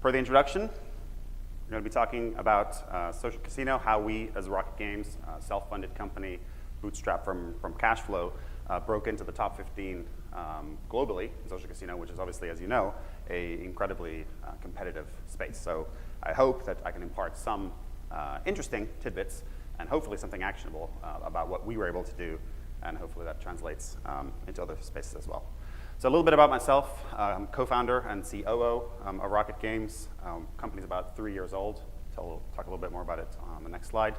Per the introduction, we're going to be talking about social casino, how we, as Rocket Games, self-funded company, bootstrap from cash flow, broke into the top 15 globally in social casino, which is obviously, as you know, a incredibly competitive space. So I hope that I can impart some interesting tidbits and hopefully something actionable about what we were able to do, and hopefully that translates into other spaces as well. So a little bit about myself. I'm co-founder and COO of Rocket Games. Company's about 3 years old. We'll talk a little bit more about it on the next slide.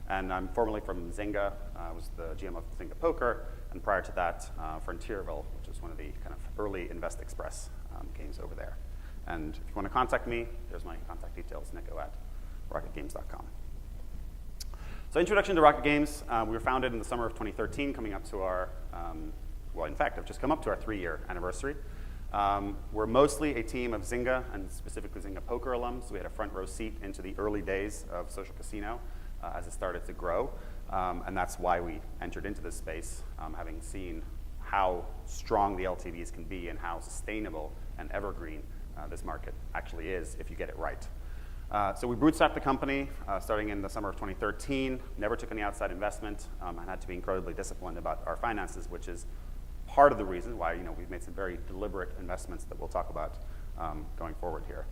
And I'm formerly from Zynga. I was the GM of Zynga Poker, and prior to that, Frontierville, which is one of the kind of early Invest Express games over there. And if you want to contact me, there's my contact details, Niko@rocketgames.com. So introduction to Rocket Games. We were founded in the summer of 2013, coming up to our, well, in fact, I've just come up to our 3-year anniversary. We're mostly a team of Zynga, and specifically Zynga Poker alums. We had a front row seat into the early days of social casino as it started to grow. And that's why we entered into this space, having seen how strong the LTVs can be and how sustainable and evergreen this market actually is if you get it right. So we bootstrapped the company starting in the summer of 2013, never took any outside investment, and had to be incredibly disciplined about our finances, which is part of the reason why we've made some very deliberate investments that we'll talk about going forward here.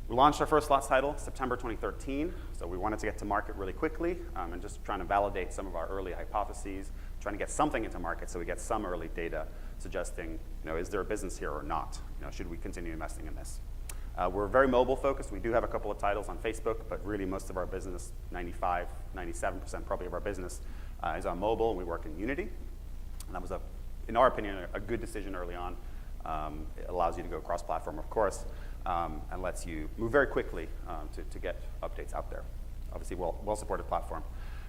We launched our first slots title September 2013, so we wanted to get to market really quickly and just trying to validate some of our early hypotheses, trying to get something into market so we get some early data suggesting, is there a business here or not? Should we continue investing in this? We're very mobile focused. We do have a couple of titles on Facebook, but really most of our business, 95, 97% probably of our business is on mobile, and we work in Unity. And that was, in our opinion, a good decision early on. It allows you to go cross-platform, of course, and lets you move very quickly to get updates out there. Obviously, well-supported platform.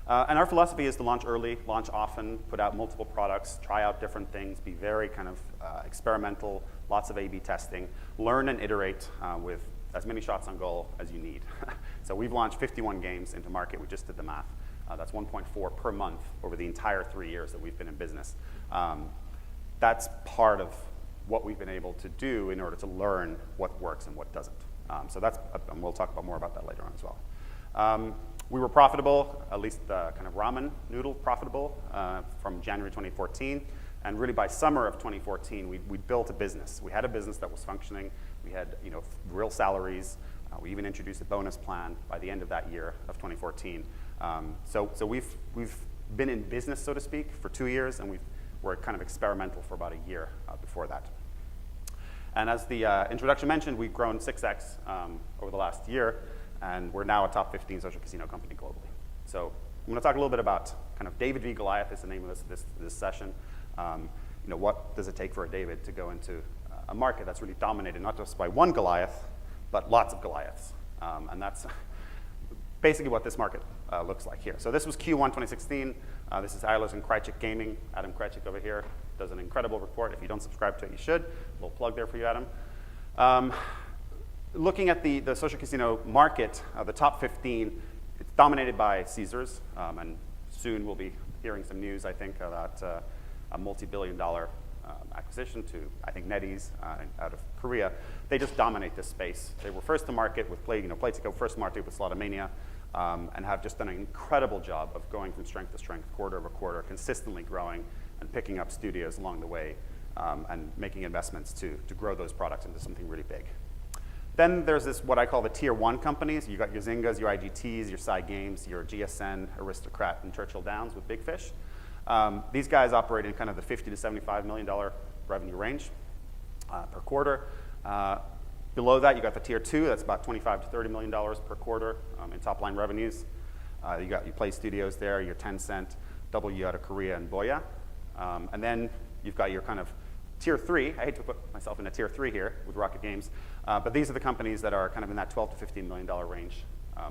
And our philosophy is to launch early, launch often, put out multiple products, try out different things, be very kind of experimental, lots of A/B testing, learn and iterate with as many shots on goal as you need. So we've launched 51 games into market. We just did the math. That's 1.4 per month over the entire 3 years that we've been in business. That's part of what we've been able to do in order to learn what works and what doesn't. So that's, and we'll talk about more about that later on as well. We were profitable, at least kind of ramen noodle profitable from January 2014. And really by summer of 2014, we built a business. We had a business that was functioning. We had real salaries. We even introduced a bonus plan by the end of that year of 2014. So we've been in business, so to speak, for 2 years, and we're kind of experimental for about a year before that. And as the introduction mentioned, we've grown 6x over the last year, and we're now a top 15 social casino company globally. So I'm going to talk a little bit about kind of David v. Goliath is the name of this session. What does it take for a David to go into a market that's really dominated not just by one Goliath, but lots of Goliaths? And that's basically what this market looks like here. So this was Q1 2016. This is Eilers and Krejcik Gaming. Adam Krejcik over here does an incredible report. If you don't subscribe to it, you should. A little plug there for you, Adam. Looking at the social casino market, the top 15, it's dominated by Caesars, and soon we'll be hearing some news, I think, about a multi-billion-dollar acquisition to, I think, NetEase out of Korea. They just dominate this space. They were first to market with Playtico, first to market with Slotomania, and have just done an incredible job of going from strength to strength, quarter over quarter, consistently growing and picking up studios along the way and making investments to grow those products into something really big. Then there's this, what I call the tier 1 companies. You got your Zyngas, your IGTs, your Cygames, your GSN, Aristocrat, and Churchill Downs with Big Fish. These guys operate in kind of the $50 to $75 million revenue range per quarter. Below that, you got the tier 2. That's about $25 to $30 million per quarter in top-line revenues. You got your Play Studios there, your Tencent, W out of Korea, and Boya. And then you've got your kind of tier 3. I hate to put myself in a tier 3 here with Rocket Games, but these are the companies that are kind of in that $12 to $15 million range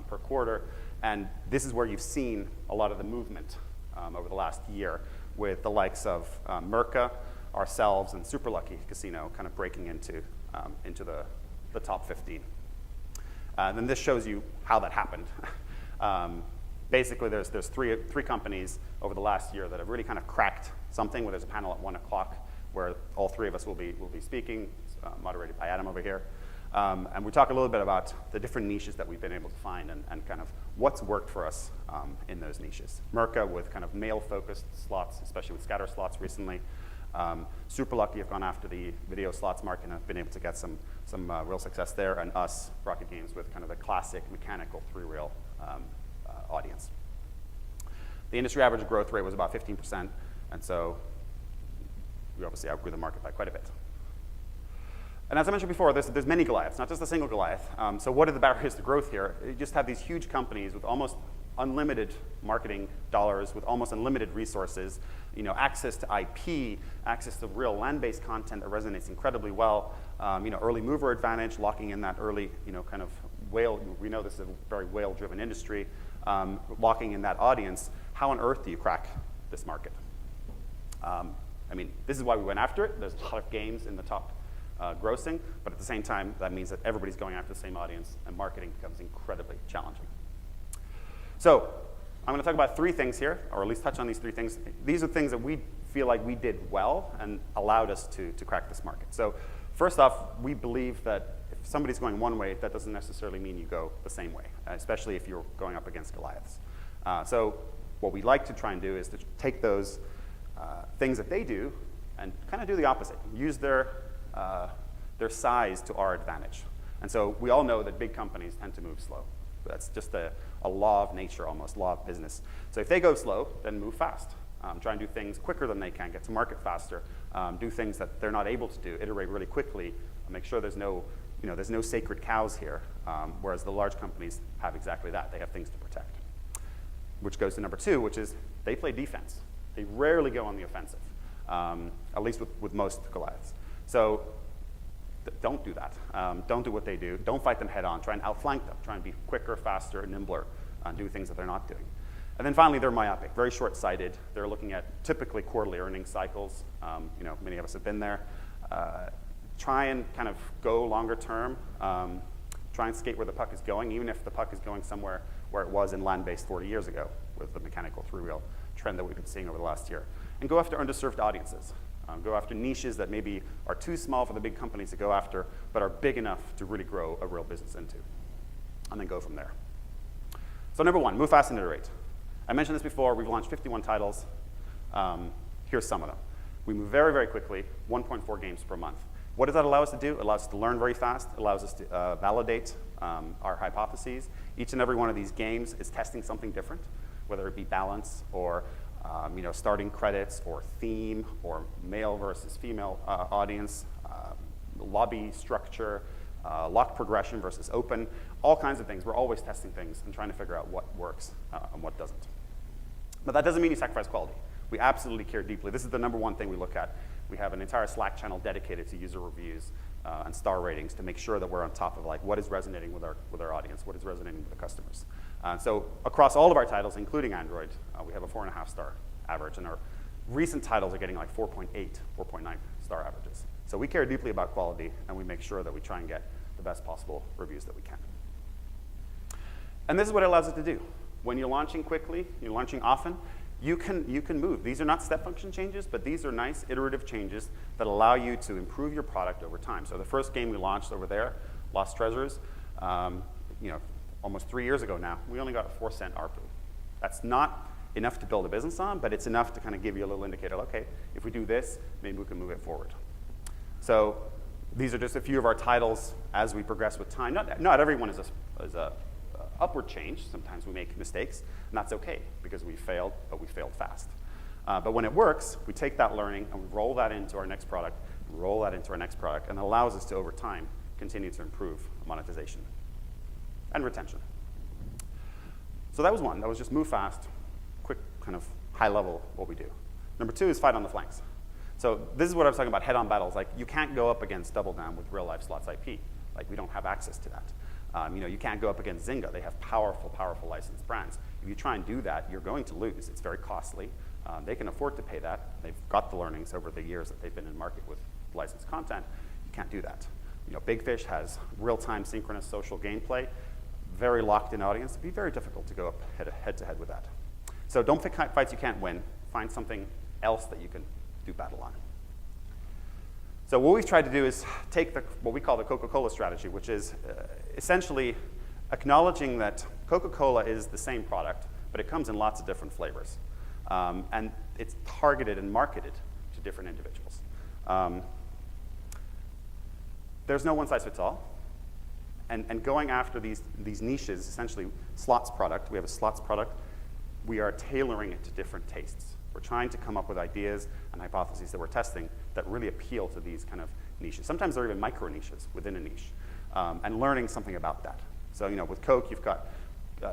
per quarter. And this is where you've seen a lot of the movement over the last year with the likes of Merca, ourselves, and Super Lucky Casino kind of breaking into the top 15. Then this shows you how that happened. Basically, there's three companies over the last year that have really kind of cracked something. Where there's a panel at 1 o'clock where all three of us will be speaking, moderated by Adam over here. And we talk a little bit about the different niches that we've been able to find and kind of what's worked for us in those niches. Merca with kind of male-focused slots, especially with scatter slots recently. Super lucky I've gone after the video slots market and I've been able to get some real success there. And us, Rocket Games, with kind of the classic mechanical three-reel audience. The industry average growth rate was about 15%, and so we obviously outgrew the market by quite a bit. And as I mentioned before, there's many Goliaths, not just a single Goliath. So what are the barriers to growth here? You just have these huge companies with almost unlimited marketing dollars, with almost unlimited resources, access to IP, access to real land-based content that resonates incredibly well, early mover advantage, locking in that early, kind of whale. We know this is a very whale-driven industry, locking in that audience. How on earth do you crack this market? This is why we went after it. There's a lot of games in the top grossing, but at the same time, that means that everybody's going after the same audience, and marketing becomes incredibly challenging. So I'm going to talk about three things here, or at least touch on these three things. These are things that we feel like we did well and allowed us to crack this market. So first off, we believe that if somebody's going one way, that doesn't necessarily mean you go the same way, especially if you're going up against Goliaths. So what we like to try and do is to take those things that they do and kind of do the opposite. Use their size to our advantage. And so we all know that big companies tend to move slow. That's just a law of nature, almost, law of business. So if they go slow, then move fast. Try and do things quicker than they can, get to market faster, do things that they're not able to do, iterate really quickly, make sure there's no sacred cows here, whereas the large companies have exactly that. They have things to protect. Which goes to number two, which is they play defense. They rarely go on the offensive, at least with most Goliaths. So don't do that. Don't do what they do. Don't fight them head on. Try and outflank them. Try and be quicker, faster, nimbler, and do things that they're not doing. And then finally, they're myopic, very short-sighted. They're looking at typically quarterly earnings cycles. Many of us have been there. Try and kind of go longer term. Try and skate where the puck is going, even if the puck is going somewhere where it was in land-based 40 years ago with the mechanical three-reel trend that we've been seeing over the last year. And go after underserved audiences. Go after niches that maybe are too small for the big companies to go after, but are big enough to really grow a real business into. And then go from there. So number one, move fast and iterate. I mentioned this before. We've launched 51 titles. Here's some of them. We move very, very quickly, 1.4 games per month. What does that allow us to do? It allows us to learn very fast. It allows us to validate our hypotheses. Each and every one of these games is testing something different, whether it be balance or starting credits or theme or male versus female audience, lobby structure, locked progression versus open, all kinds of things. We're always testing things and trying to figure out what works and what doesn't. But that doesn't mean you sacrifice quality. We absolutely care deeply. This is the number one thing we look at. We have an entire Slack channel dedicated to user reviews and star ratings to make sure that we're on top of what is resonating with our audience, what is resonating with the customers. So across all of our titles, including Android, we have a 4.5 star average, and our recent titles are getting 4.8, 4.9 star averages. So we care deeply about quality, and we make sure that we try and get the best possible reviews that we can. And this is what it allows us to do. When you're launching quickly, you're launching often, you can move. These are not step function changes, but these are nice iterative changes that allow you to improve your product over time. So the first game we launched over there, Lost Treasures, almost 3 years ago now, we only got a 4-cent ARPU. That's not enough to build a business on, but it's enough to kind of give you a little indicator, okay, if we do this, maybe we can move it forward. So these are just a few of our titles as we progress with time. Not everyone is a upward change. Sometimes we make mistakes, and that's okay, because we failed, but we failed fast. But when it works, we take that learning and we roll that into our next product, and it allows us to, over time, continue to improve monetization and retention. So that was one. That was just move fast, quick, kind of high level what we do. Number two is fight on the flanks. So this is what I was talking about, head-on battles. You can't go up against Double Down with real-life slots IP. We don't have access to that. You can't go up against Zynga. They have powerful, powerful licensed brands. If you try and do that, you're going to lose. It's very costly. They can afford to pay that. They've got the learnings over the years that they've been in market with licensed content. You can't do that. Big Fish has real-time synchronous social gameplay, very locked-in audience. It'd be very difficult to go up head-to-head with that. So don't pick fights you can't win. Find something else that you can do battle on. So what we've tried to do is take what we call the Coca-Cola strategy, which is essentially acknowledging that Coca-Cola is the same product, but it comes in lots of different flavors. And it's targeted and marketed to different individuals. There's no one-size-fits-all. And going after these niches, essentially slots product, we have a slots product, we are tailoring it to different tastes. We're trying to come up with ideas and hypotheses that we're testing that really appeal to these kind of niches. Sometimes they're even micro niches within a niche, and learning something about that. So with Coke, you've got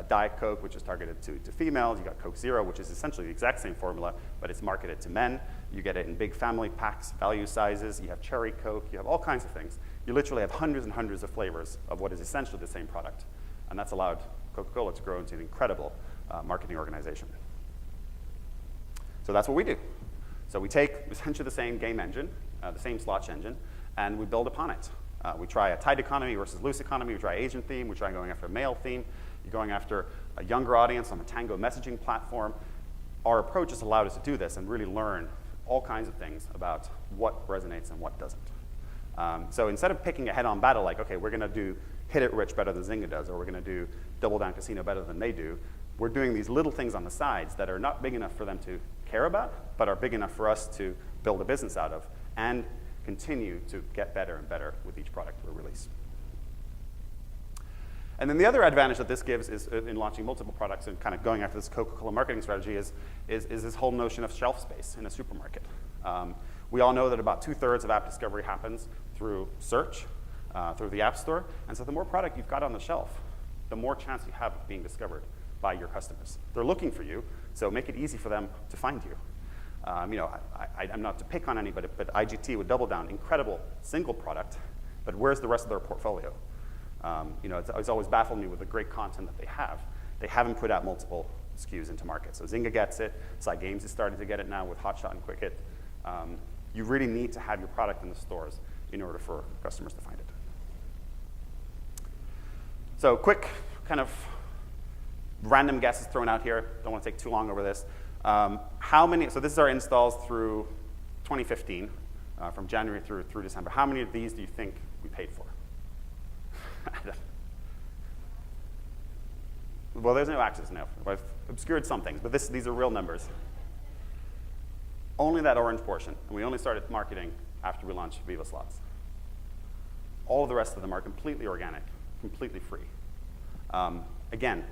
Diet Coke, which is targeted to females. You've got Coke Zero, which is essentially the exact same formula, but it's marketed to men. You get it in big family packs, value sizes. You have Cherry Coke. You have all kinds of things. You literally have hundreds and hundreds of flavors of what is essentially the same product. And that's allowed Coca-Cola to grow into an incredible marketing organization. So that's what we do. So we take essentially the same game engine, the same slots engine, and we build upon it. We try a tight economy versus loose economy. We try agent theme. We try going after a male theme. You're going after a younger audience on the Tango messaging platform. Our approach has allowed us to do this and really learn all kinds of things about what resonates and what doesn't. So instead of picking a head-on battle like, okay, we're going to do Hit It Rich better than Zynga does, or we're going to do Double Down Casino better than they do, we're doing these little things on the sides that are not big enough for them to care about, but are big enough for us to build a business out of and continue to get better and better with each product we release. And then the other advantage that this gives is in launching multiple products and kind of going after this Coca-Cola marketing strategy is this whole notion of shelf space in a supermarket. We all know that about 2/3 of app discovery happens through search, through the App Store. And so the more product you've got on the shelf, the more chance you have of being discovered by your customers. They're looking for you, so make it easy for them to find you. I'm not to pick on anybody, but IGT with Double Down, incredible single product, but where's the rest of their portfolio? It's always baffled me with the great content that they have. They haven't put out multiple SKUs into market. So Zynga gets it. Side Games is starting to get it now with Hotshot and Quick Hit. You really need to have your product in the stores in order for customers to find it. So quick kind of random guesses thrown out here. Don't want to take too long over this. So this is our installs through 2015, from January through December. How many of these do you think we paid for? Well, there's no access now. I've obscured some things, but these are real numbers. Only that orange portion, and we only started marketing after we launched Viva Slots. All of the rest of them are completely organic, completely free. Again,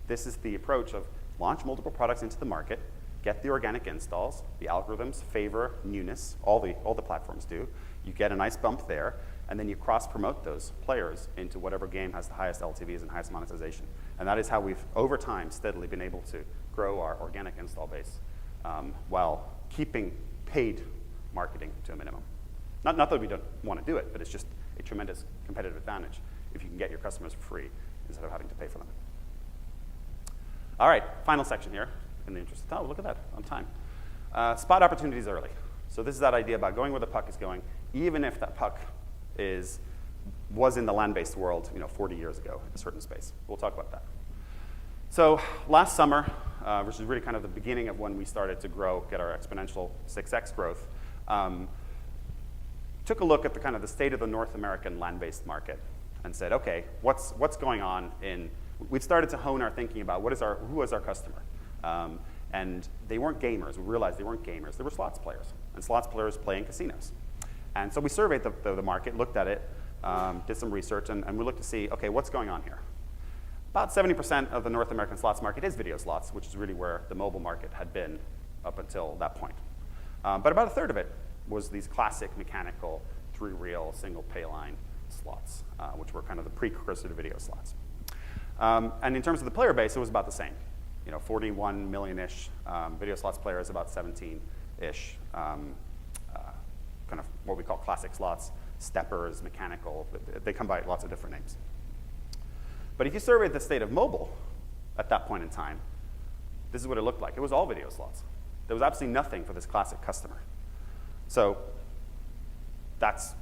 this is the approach of launch multiple products into the market, get the organic installs, the algorithms favor newness, all the platforms do. You get a nice bump there, and then you cross-promote those players into whatever game has the highest LTVs and highest monetization. And that is how we've, over time, steadily been able to grow our organic install base while keeping paid marketing to a minimum. Not that we don't want to do it, but it's just a tremendous competitive advantage if you can get your customers for free instead of having to pay for them. All right, final section here in the interest of time. Oh, look at that, on time. Spot opportunities early. So this is that idea about going where the puck is going, even if that puck was in the land-based world 40 years ago in a certain space. We'll talk about that. So last summer, which is really kind of the beginning of when we started to grow, get our exponential 6x growth, took a look at the state of the North American land-based market and said, okay, what's going on in, we'd started to hone our thinking about who is our customer. And they weren't gamers. We realized they weren't gamers. They were slots players, and slots players play in casinos. And so we surveyed the market, looked at it, did some research, and we looked to see, okay, what's going on here? About 70% of the North American slots market is video slots, which is really where the mobile market had been up until that point. But about a third of it was these classic mechanical, three-reel, single pay line slots, which were kind of the precursor to video slots. And in terms of the player base, it was about the same. 41 million-ish video slots players, about 17-ish kind of what we call classic slots, steppers, mechanical. They come by lots of different names. But if you surveyed the state of mobile at that point in time, this is what it looked like. It was all video slots. There was absolutely nothing for this classic customer. So that's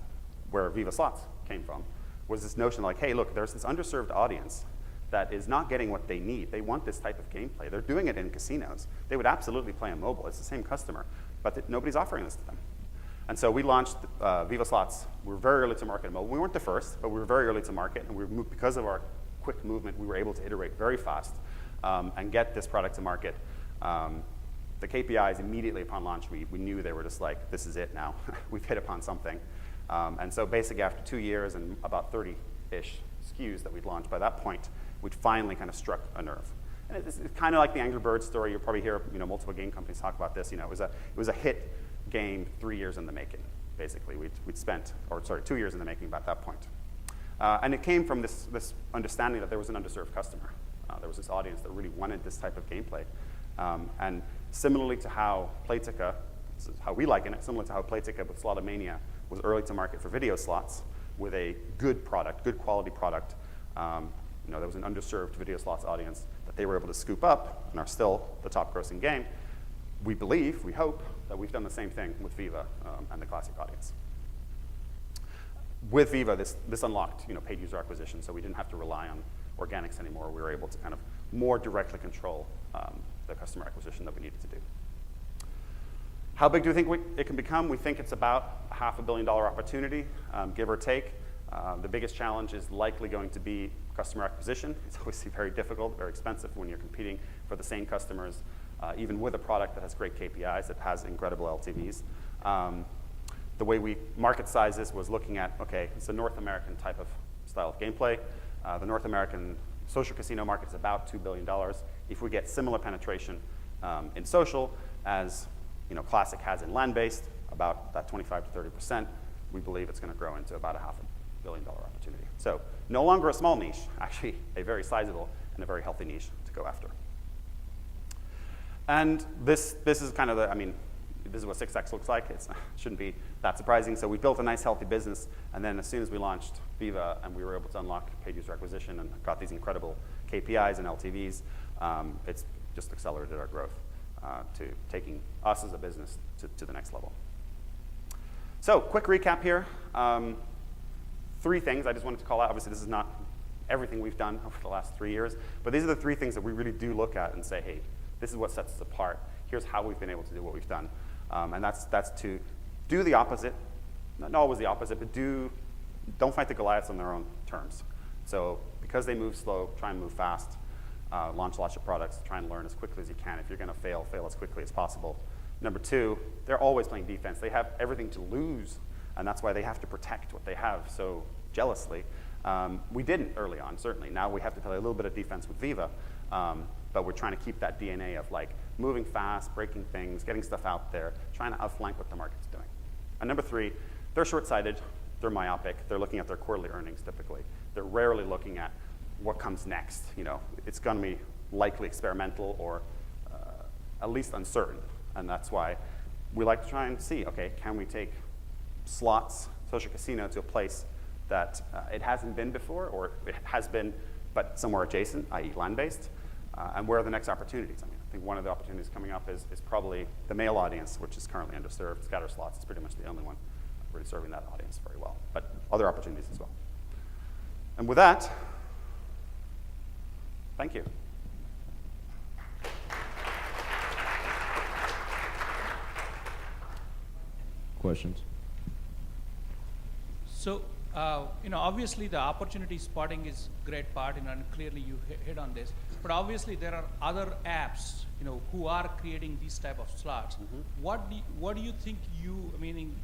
where Viva Slots came from, was this notion like, hey, look, there's this underserved audience that is not getting what they need. They want this type of gameplay. They're doing it in casinos. They would absolutely play on mobile. It's the same customer, but nobody's offering this to them. And so we launched Viva Slots. We were very early to market in mobile. We weren't the first, but we were very early to market. And because of our quick movement, we were able to iterate very fast and get this product to market. The KPIs immediately upon launch, we knew they were just like, this is it now. We've hit upon something. And so basically after 2 years and about 30-ish SKUs that we'd launched by that point, we'd finally kind of struck a nerve. And it's kind of like the Angry Birds story. You'll probably hear multiple game companies talk about this. It was a hit game 3 years in the making, basically. We'd spent, 2 years in the making about that point. And it came from this understanding that there was an underserved customer. There was this audience that really wanted this type of gameplay. And similarly to how Playtika, this is how we liken it, similar to how Playtika with Slotomania was early to market for video slots with a good product, good quality product. There was an underserved video slots audience that they were able to scoop up and are still the top grossing game. We believe, we hope, that we've done the same thing with Viva and the classic audience. With Viva, this unlocked paid user acquisition, so we didn't have to rely on organics anymore. We were able to kind of more directly control the customer acquisition that we needed to do. How big do we think it can become? We think it's about a $500 million opportunity, give or take. The biggest challenge is likely going to be customer acquisition. It's obviously very difficult, very expensive when you're competing for the same customers, even with a product that has great KPIs, that has incredible LTVs. The way we market size this was looking at, okay, it's a North American type of style of gameplay. The North American social casino market is about $2 billion. If we get similar penetration in social as Classic has in land-based, about that 25 to 30%, we believe it's going to grow into about a $500 million opportunity. So no longer a small niche, actually a very sizable and a very healthy niche to go after. And this is kind of this is what 6X looks like. It shouldn't be that surprising. So we built a nice, healthy business, and then as soon as we launched Viva and we were able to unlock paid user acquisition and got these incredible KPIs and LTVs, it's just accelerated our growth to taking us as a business to the next level. So quick recap here. 3 things I just wanted to call out. Obviously, this is not everything we've done over the last 3 years, but these are the 3 things that we really do look at and say, hey, this is what sets us apart. Here's how we've been able to do what we've done. And that's to do the opposite, not always the opposite, but don't fight the Goliaths on their own terms. So because they move slow, try and move fast. Launch lots of products, try and learn as quickly as you can. If you're going to fail as quickly as possible. Number 2, they're always playing defense. They have everything to lose, and that's why they have to protect what they have so jealously. We didn't early on, certainly. Now we have to play a little bit of defense with Viva, but we're trying to keep that DNA of moving fast, breaking things, getting stuff out there, trying to outflank what the market's doing. And number 3, they're short-sighted, they're myopic, they're looking at their quarterly earnings typically. They're rarely looking at what comes next. It's going to be likely experimental or at least uncertain. And that's why we like to try and see, okay, can we take slots, social casino, to a place that it hasn't been before, or it has been, but somewhere adjacent, i.e. land-based, and where are the next opportunities? I think one of the opportunities coming up is probably the male audience, which is currently underserved. Scatter slots is pretty much the only one really serving that audience very well, but other opportunities as well. And with that, thank you. Questions? So, obviously the opportunity spotting is a great part, and clearly you hit on this. But obviously there are other apps, who are creating these type of slots. Mm-hmm. What do you think meaning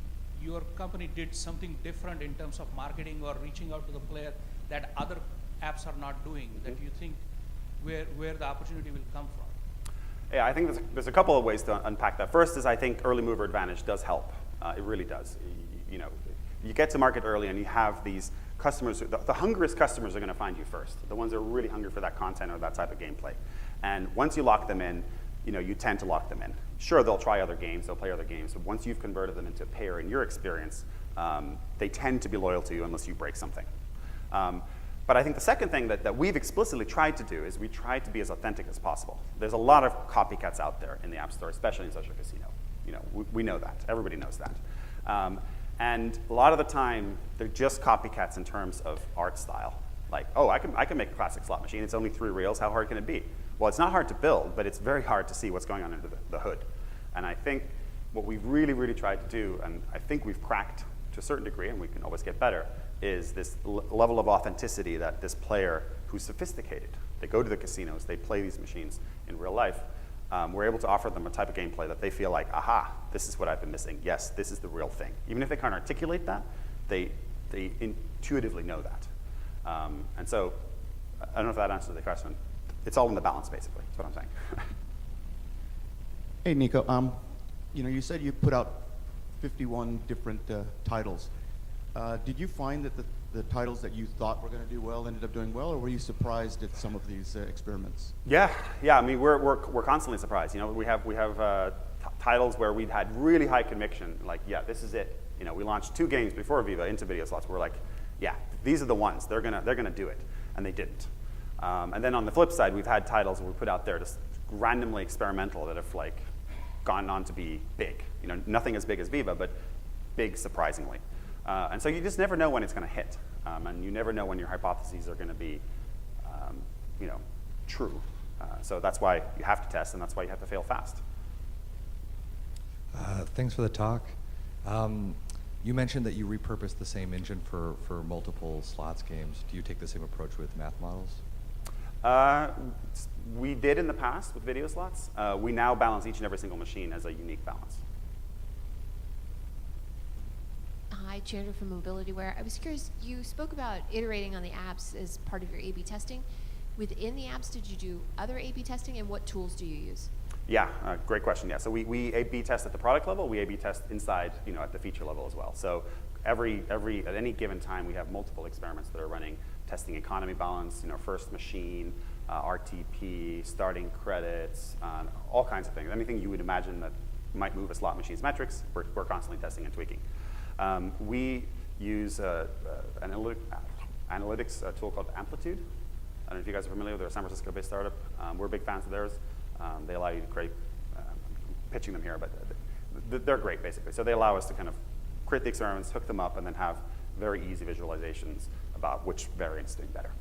your company did something different in terms of marketing or reaching out to the player that other apps are not doing? Mm-hmm. That you think where the opportunity will come from? Yeah, I think there's a couple of ways to unpack that. First is I think early mover advantage does help. It really does. You get to market early and you have these customers, the hungriest customers are going to find you first, the ones that are really hungry for that content or that type of gameplay. And once you lock them in, you tend to lock them in. Sure, they'll try other games, they'll play other games, but once you've converted them into a payer in your experience, they tend to be loyal to you unless you break something. But I think the second thing that we've explicitly tried to do is we try to be as authentic as possible. There's a lot of copycats out there in the App Store, especially in social casino. We know that. Everybody knows that. And a lot of the time, they're just copycats in terms of art style. Like, oh, I can make a classic slot machine. It's only 3 reels. How hard can it be? Well, it's not hard to build, but it's very hard to see what's going on under the hood. And I think What we've really, really tried to do, and I think we've cracked to a certain degree, and we can always get better, is this level of authenticity that this player who's sophisticated, they go to the casinos, they play these machines in real life, we're able to offer them a type of gameplay that they feel like, aha, this is what I've been missing. Yes, this is the real thing. Even if they can't articulate that, they intuitively know that. And so, I don't know if that answers the question. It's all in the balance, basically, is what I'm saying. Hey, Niko. You said you put out 51 different titles. Did you find that the titles that you thought were going to do well ended up doing well, or were you surprised at some of these experiments? Yeah. I mean, we're constantly surprised. We have titles where we've had really high conviction. Like, yeah, this is it. We launched 2 games before Viva into video slots. We're like, yeah, these are the ones. They're gonna do it, and they didn't. And then on the flip side, we've had titles we put out there just randomly experimental that have like gone on to be big. Nothing as big as Viva, but big surprisingly. And so you just never know when it's going to hit, and you never know when your hypotheses are going to be, true. So that's why you have to test, and that's why you have to fail fast. Thanks for the talk. You mentioned that you repurposed the same engine for multiple slots games. Do you take the same approach with math models? We did in the past with video slots. We now balance each and every single machine as a unique balance. Hi, Chandra from MobilityWare. I was curious, you spoke about iterating on the apps as part of your A/B testing. Within the apps, did you do other A/B testing, and what tools do you use? Yeah, great question. Yeah, so we A/B test at the product level. We A/B test inside, at the feature level as well. So at any given time, we have multiple experiments that are running, testing economy balance, first machine, RTP, starting credits, all kinds of things. Anything you would imagine that might move a slot machine's metrics, we're constantly testing and tweaking. We use an analytics tool called Amplitude. I don't know if you guys are familiar with it. They're a San Francisco-based startup. We're big fans of theirs. They allow you to create, I'm pitching them here, but they're great, basically. So they allow us to kind of create the experiments, hook them up, and then have very easy visualizations about which variant's doing better.